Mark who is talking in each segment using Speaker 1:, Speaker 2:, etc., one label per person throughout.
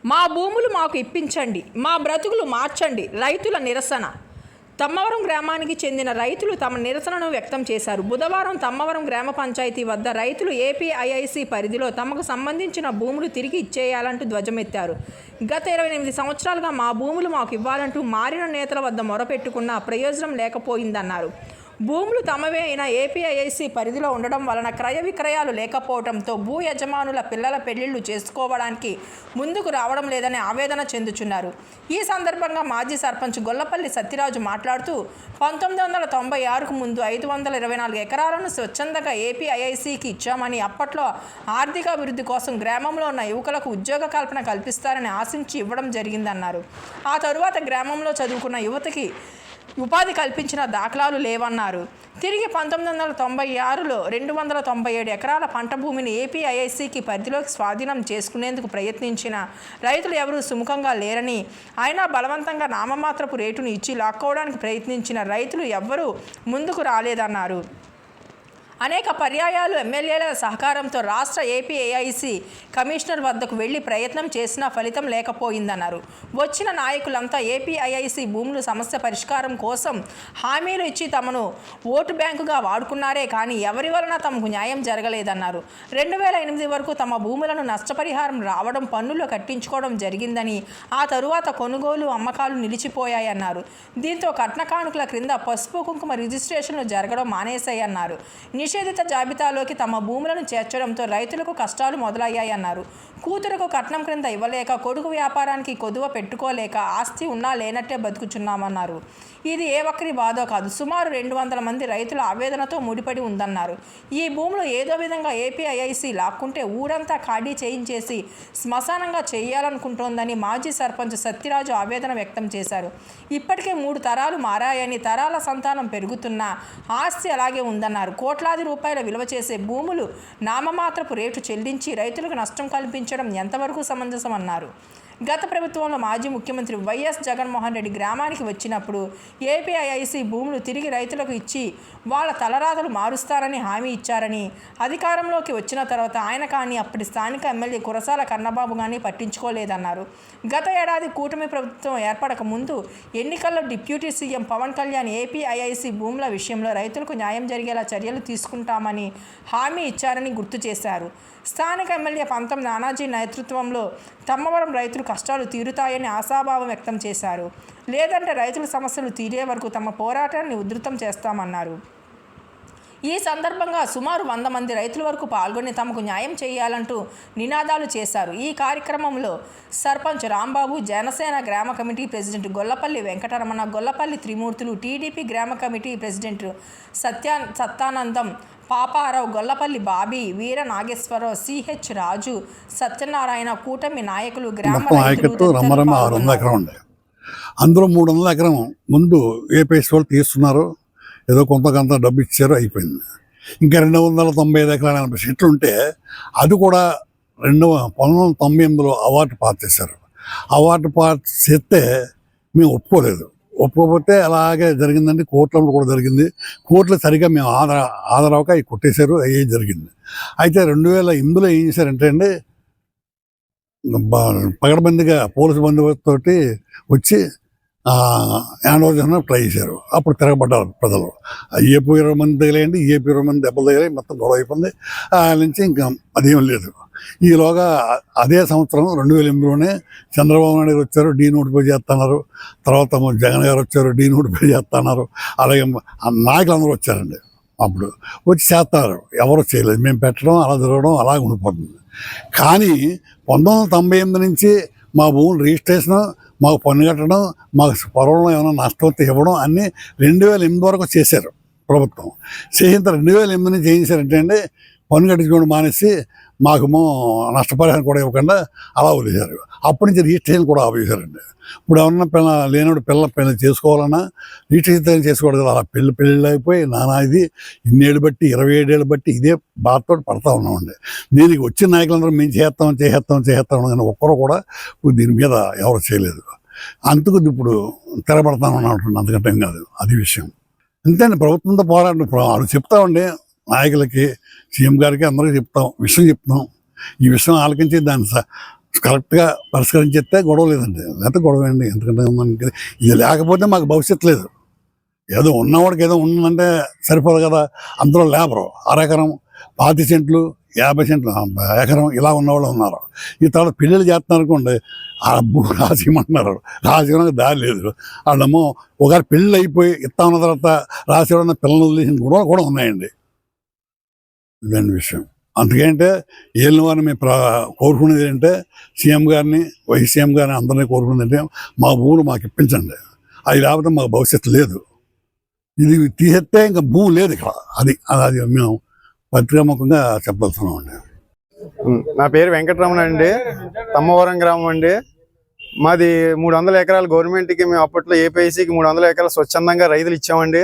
Speaker 1: మా భూములు మాకు ఇప్పించండి, మా బ్రతుకులు మార్చండి రైతుల నిరసన. తమ్మవరం గ్రామానికి చెందిన రైతులు తమ నిరసనను వ్యక్తం చేశారు. బుధవారం తమ్మవరం గ్రామ పంచాయతీ వద్ద రైతులు ఏపీఐఐసి పరిధిలో తమకు సంబంధించిన భూములు తిరిగి ఇచ్చేయాలంటూ ధ్వజమెత్తారు. గత 28 సంవత్సరాలుగా మా భూములు మాకు ఇవ్వాలంటూ మారిన నేతల వద్ద మొరపెట్టుకున్నా ప్రయోజనం లేకపోయిందన్నారు. భూములు తమవే అయిన ఏపీఐఐసి పరిధిలో ఉండడం వలన క్రయ విక్రయాలు లేకపోవడంతో భూ యజమానుల పిల్లల పెళ్లిళ్లు చేసుకోవడానికి ముందుకు రావడం లేదని ఆవేదన చెందుతున్నారు. ఈ సందర్భంగా మాజీ సర్పంచ్ గొల్లపల్లి సత్యరాజు మాట్లాడుతూ 1996కు ముందు 524 ఎకరాలను స్వచ్ఛందంగా ఏపీఐఐసికి ఇచ్చామని, అప్పట్లో ఆర్థిక అభివృద్ధి కోసం గ్రామంలో ఉన్న యువకులకు ఉద్యోగ కల్పన కల్పిస్తారని ఆశించి ఇవ్వడం జరిగిందన్నారు. ఆ తరువాత గ్రామంలో చదువుకున్న యువతకి ఉపాధి కల్పించిన దాఖలాలు లేవన్నారు. తిరిగి 1996లో 297 ఎకరాల పంట భూమిని ఏపీఐఐసికి పరిధిలోకి స్వాధీనం చేసుకునేందుకు ప్రయత్నించిన రైతులు ఎవరూ సుముఖంగా లేరని, అయినా బలవంతంగా నామమాత్రపు రేటును ఇచ్చి లాక్కోవడానికి ప్రయత్నించిన రైతులు ఎవ్వరూ ముందుకు రాలేదన్నారు. అనేక పర్యాయాలు ఎమ్మెల్యేల సహకారంతో రాష్ట్ర ఏపీఐఐసి కమిషనర్ వద్దకు వెళ్లి ప్రయత్నం చేసినా ఫలితం లేకపోయిందన్నారు. వచ్చిన నాయకులంతా ఏపీఐఐసి భూములు సమస్య పరిష్కారం కోసం హామీలు ఇచ్చి తమను ఓటు బ్యాంకుగా వాడుకున్నారే కానీ ఎవరి వలన తమకు న్యాయం జరగలేదన్నారు. 2008 వరకు తమ భూములను నష్టపరిహారం రావడం, పన్నులు కట్టించుకోవడం జరిగిందని, ఆ తరువాత కొనుగోలు అమ్మకాలు నిలిచిపోయాయన్నారు. దీంతో కట్న కానుకల క్రింద పసుపు కుంకుమ రిజిస్ట్రేషన్లు జరగడం మానేశాయన్నారు. నిషేధిత జాబితాలోకి తమ భూములను చేర్చడంతో రైతులకు కష్టాలు మొదలయ్యాయన్నారు. కూతురుకు కట్నం క్రింద ఇవ్వలేక, కొడుకు వ్యాపారానికి కొదువ పెట్టుకోలేక ఆస్తి ఉన్నా లేనట్టే బతుకుచున్నామన్నారు. ఇది ఏ ఒక్కరి బాధో కాదు, సుమారు 200 మంది రైతుల ఆవేదనతో ముడిపడి ఉందన్నారు. ఈ భూములు ఏదో విధంగా ఏపీఐఐసి లాక్కుంటే ఊరంతా ఖాళీ చేయించేసి శ్మశానంగా చేయాలనుకుంటోందని మాజీ సర్పంచ్ సత్యరాజు ఆవేదన వ్యక్తం చేశారు. ఇప్పటికే 3 తరాలు మారాయని, తరాల సంతానం పెరుగుతున్నా ఆస్తి అలాగే ఉందన్నారు. కోట్లాది రూపాయల విలువ చేసే భూములు నామమాత్రపు రేటు చెల్లించి రైతులకు నష్టం కల్పించడం ఎంతవరకు సమంజసం అన్నారు. గత ప్రభుత్వంలో మాజీ ముఖ్యమంత్రి వైఎస్ జగన్మోహన్ రెడ్డి గ్రామానికి వచ్చినప్పుడు ఏపీఐఐసి భూములు తిరిగి రైతులకు ఇచ్చి వాళ్ళ తలరాతలు మారుస్తారని హామీ ఇచ్చారని, అధికారంలోకి వచ్చిన తర్వాత ఆయన కానీ అప్పటి స్థానిక ఎమ్మెల్యే కురసాల కన్నబాబు కానీ పట్టించుకోలేదన్నారు. గత ఏడాది కూటమి ప్రభుత్వం ఏర్పడక ముందు ఎన్నికల్లో deputy CM Pawan Kalyan APIIC భూముల విషయంలో రైతులకు న్యాయం జరిగేలా చర్యలు తీసుకుంటామని హామీ ఇచ్చారని గుర్తు చేశారు. స్థానిక ఎమ్మెల్యే పంతం నానాజీ నేతృత్వంలో తమ్మవరం రైతులు కష్టాలు తీరుతాయని ఆశాభావం వ్యక్తం చేశారు. లేదంటే రైతుల సమస్యలు తీరే వరకు తమ పోరాటాన్ని ఉధృతం చేస్తామన్నారు. ఈ సందర్భంగా సుమారు 100 మంది రైతుల వరకు పాల్గొని తమకు న్యాయం చేయాలంటూ నినాదాలు చేశారు. ఈ కార్యక్రమంలో సర్పంచ్ రాంబాబు, జనసేన గ్రామ కమిటీ ప్రెసిడెంట్ గొల్లపల్లి వెంకటరమణ, గొల్లపల్లి త్రిమూర్తులు, టీడీపీ గ్రామ కమిటీ ప్రెసిడెంట్ సత్యానందం, పాపారావు, గొల్లపల్లి బాబీ, వీర నాగేశ్వరరావు, సిహెచ్ రాజు, సత్యనారాయణ, కూటమి నాయకులు, గ్రామ
Speaker 2: అందులో 300 ఎకరం ముందు ఏపీఎస్ వాళ్ళు తీస్తున్నారు, ఏదో కొంత డబ్బు ఇచ్చారు, అయిపోయింది. ఇంకా 295 ఎకరాల 80 సెంట్లు ఉంటే అది కూడా 1998లో అవార్డు పాస్ చేశారు. అవార్డు పాస్ చేస్తే మేము ఒప్పుకోకపోతే అలాగే జరిగిందండి. కోర్టులో కూడా జరిగింది. కోర్టులో సరిగ్గా మేము ఆదరవక అవి కొట్టేశారు, అయ్యే జరిగింది. అయితే 2008లో ఏం చేశారంటే అండి, పగడబందిగా పోలీసు బందోబస్తుతోటి వచ్చి హ్యాండ్ ఓవర్ చేయడానికి ట్రై చేశారు. అప్పుడు తిరగబడ్డారు ప్రజలు. ఏపీ 20 మంది తగిలేయండి, ఏపీ 20 మంది దెబ్బలు తగిలాయి, మొత్తం గొడవ అయిపోయింది. నుంచి ఇంకా అదేం లేదు. ఈలోగా అదే సంవత్సరం 2008లోనే చంద్రబాబు నాయుడు గారు వచ్చారు, డీనోటిఫై చేస్తున్నారు. తర్వాత జగన్ గారు వచ్చారు, డీనోటిఫై చేస్తున్నారు. అలాగే నాయకులు అందరూ వచ్చారండి. అప్పుడు వచ్చి చేస్తారు, ఎవరు చేయలేదు. మేము పెట్టడం అలా జరగడం అలాగే ఉండిపోతుంది. కానీ 1998 నుంచి మా భూములు రిజిస్ట్రేషన్, మాకు పన్ను కట్టడం, మాకు పొలంలో ఏమైనా నష్టం ఇవ్వడం అన్నీ 2008 వరకు చేశారు ప్రభుత్వం. చేసిన 2008 నుంచి ఏం చేశారంటే అండి, పన్ను కట్టించుకోవడం మానేసి మాకేమో నష్టపరిహారం కూడా ఇవ్వకుండా అలా వదిలేశారు. అప్పటి నుంచి రిజిస్ట్రేషన్ కూడా ఆపేశారండి. ఇప్పుడు ఏమన్నా లేనప్పుడు పిల్లలు చేసుకోవాలన్నా రిజిస్ట్రేషన్ చేసుకోవడం కదా, అలా పెళ్ళిళ్ళు అయిపోయి ఇది ఇన్నేళ్ళు బట్టి 27 ఏళ్ళు బట్టి ఇదే బాధతో పడతా ఉన్నామండి. దీనికి వచ్చిన నాయకులందరూ మేము చేస్తాం కానీ ఒక్కరు కూడా ఇప్పుడు దీని మీద ఎవరు చేయలేదు. అందుకు ఇప్పుడు తెరబడతాను అంటున్నాను, అంతకంటే ఏం కాదు. అది విషయం అంతే. ప్రభుత్వంతో పోరాటం చెప్తామండి, నాయకులకి, సీఎం గారికి అందరికీ విషయం చెప్తాం. ఈ విషయం ఆలకించి దాన్ని కరెక్ట్గా పరిష్కరించేస్తే గొడవ లేదండి, లేకపోతే గొడవ అండి. ఎందుకంటే మనకి ఇది లేకపోతే మాకు భవిష్యత్తు లేదు. ఏదో ఉన్నవాడికి ఏదో ఉందంటే సరిపోదు కదా. అందులో లేబరు అరెకరం 25 సెంట్లు 50 సెంట్లు ఎకరం ఇలా ఉన్నవాళ్ళు ఉన్నారు. ఈ తర్వాత పెళ్ళిళ్ళు చేస్తున్నారు అనుకోండి, ఆ భూ రాసిమంటున్నారు, రాసివ్వడానికి దారి లేదు. వాళ్ళేమో ఒకసారి పెళ్ళి అయిపోయి ఇస్తా ఉన్న తర్వాత రాసివ్వడం పిల్లలు వదిలేసిన గొడవలు కూడా ఉన్నాయండి. ఇదండి విషయం. అందుకేంటే ఏళ్ళ వారిని మేము కోరుకునేది ఏంటంటే సీఎం గారిని, వైస్ సీఎం గారిని అందరినీ కోరుకునేది అంటే మా భూములు మాకు ఇప్పించండి. అది లేకపోతే మాకు భవిష్యత్తు లేదు. ఇది తీసేస్తే ఇంకా భూమి లేదు ఇక్కడ. అది మేము పత్రికాముఖంగా చెప్పదలుచున్నాం అండి.
Speaker 3: నా పేరు వెంకటరమణ అండి, తమ్మవరం గ్రామం అండి. మాది 300 ఎకరాలు గవర్నమెంట్కి మేము అప్పట్లో ఏపీఐసీకి 300 ఎకరాలు స్వచ్ఛందంగా రైతులు ఇచ్చామండి.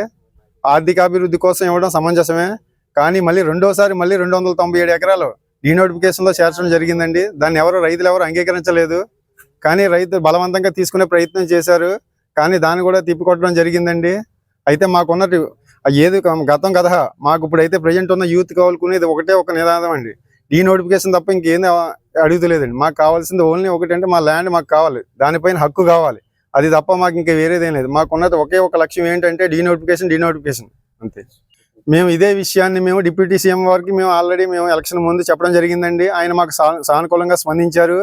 Speaker 3: ఆర్థికాభివృద్ధి కోసం ఇవ్వడం సమంజసమే. కానీ మళ్ళీ రెండోసారి 297 ఎకరాలు డీనోటిఫికేషన్లో చేర్చడం జరిగిందండి. దాన్ని రైతులు ఎవరు అంగీకరించలేదు. కానీ రైతు బలవంతంగా తీసుకునే ప్రయత్నం చేశారు. కానీ దాన్ని కూడా తిప్పికొట్టడం జరిగిందండి. అయితే మాకున్నట్టు ఏది గతం కథ, మాకు ఇప్పుడైతే ప్రజెంట్ ఉన్న యూత్ కావాలనుకునేది ఒకటే ఒక నినాదం అండి, డీనోటిఫికేషన్ తప్ప ఇంకేం అడుగుతలేదండి. మాకు కావాల్సింది ఓన్లీ ఒకటంటే మా ల్యాండ్ మాకు కావాలి, దానిపైన హక్కు కావాలి. అది తప్ప మాకు ఇంకా వేరేదేం లేదు. మాకున్నది ఒకే ఒక లక్ష్యం ఏంటంటే డీనోటిఫికేషన్ అంతే. మేము ఇదే విషయాన్ని మేము డిప్యూటీ సీఎం వారికి ఆల్రెడీ ఎలక్షన్ ముందు చెప్పడం జరిగిందండి. ఆయన మాకు సానుకూలంగా స్పందించారు.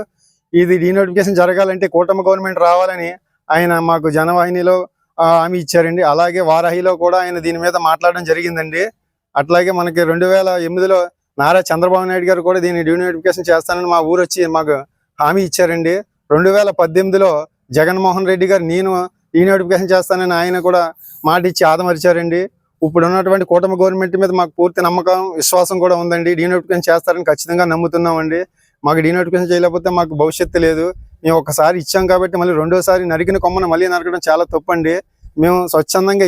Speaker 3: ఇది డీనోటిఫికేషన్ జరగాలంటే కూటమి గవర్నమెంట్ రావాలని ఆయన మాకు జనవాహినిలో హామీ ఇచ్చారండి. అలాగే వారాహిలో కూడా ఆయన దీని మీద మాట్లాడడం జరిగిందండి. అట్లాగే మనకి 2008లో నారా చంద్రబాబు నాయుడు గారు కూడా దీన్ని డీనోటిఫికేషన్ చేస్తానని మా ఊరు వచ్చి మాకు హామీ ఇచ్చారండి. 2018లో జగన్మోహన్ రెడ్డి గారు నేను డీనోటిఫికేషన్ చేస్తానని ఆయన కూడా మాట ఇచ్చి ఆదమరిచారండి. ఇప్పుడు ఉన్నటువంటి కూటమి గవర్నమెంట్ మీద మాకు పూర్తి నమ్మకం, విశ్వాసం కూడా ఉందండి. డీనోటిఫికేషన్ చేస్తారని ఖచ్చితంగా నమ్ముతున్నామండి. మాకు డీనోటిఫికేషన్ చేయలేకపోతే మాకు భవిష్యత్తు లేదు. మేము ఒకసారి ఇచ్చాం కాబట్టి మళ్ళీ రెండోసారి నరికిన కొమ్మను మళ్ళీ నరకడం చాలా తప్పండి. మేము స్వచ్ఛందంగా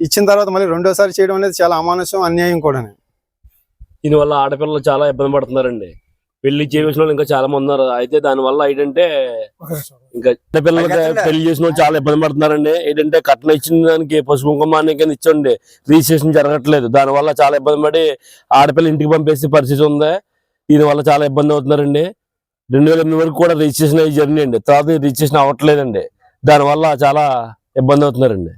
Speaker 3: ఇచ్చిన తర్వాత మళ్ళీ రెండోసారి చేయడం అనేది చాలా అమానుషం, అన్యాయం కూడా.
Speaker 4: దీనివల్ల ఆడపిల్లలు చాలా ఇబ్బంది పడుతున్నారండి. పెళ్లి చేసిన వాళ్ళు ఇంకా చాలా మంది ఉన్నారు. అయితే దానివల్ల ఏంటంటే ఇంకా ఆడపిల్లలకి పెళ్లి చేసిన వాళ్ళు చాలా ఇబ్బంది పడుతున్నారండి. ఏంటంటే కట్నం ఇచ్చిన దానికి పసుపు కుంకుమానికి ఇచ్చండి, రిజిస్ట్రేషన్ జరగట్లేదు. దానివల్ల చాలా ఇబ్బంది పడి ఆడపిల్ల ఇంటికి పంపేసే పరిస్థితి ఉంది. దీనివల్ల చాలా ఇబ్బంది అవుతున్నారండి. 2008 వరకు కూడా రిజిస్ట్రేషన్ అయ్యి జరిగిందండి, తర్వాత రిజిస్ట్రేషన్ అవ్వట్లేదండి. దానివల్ల చాలా ఇబ్బంది అవుతున్నారండి.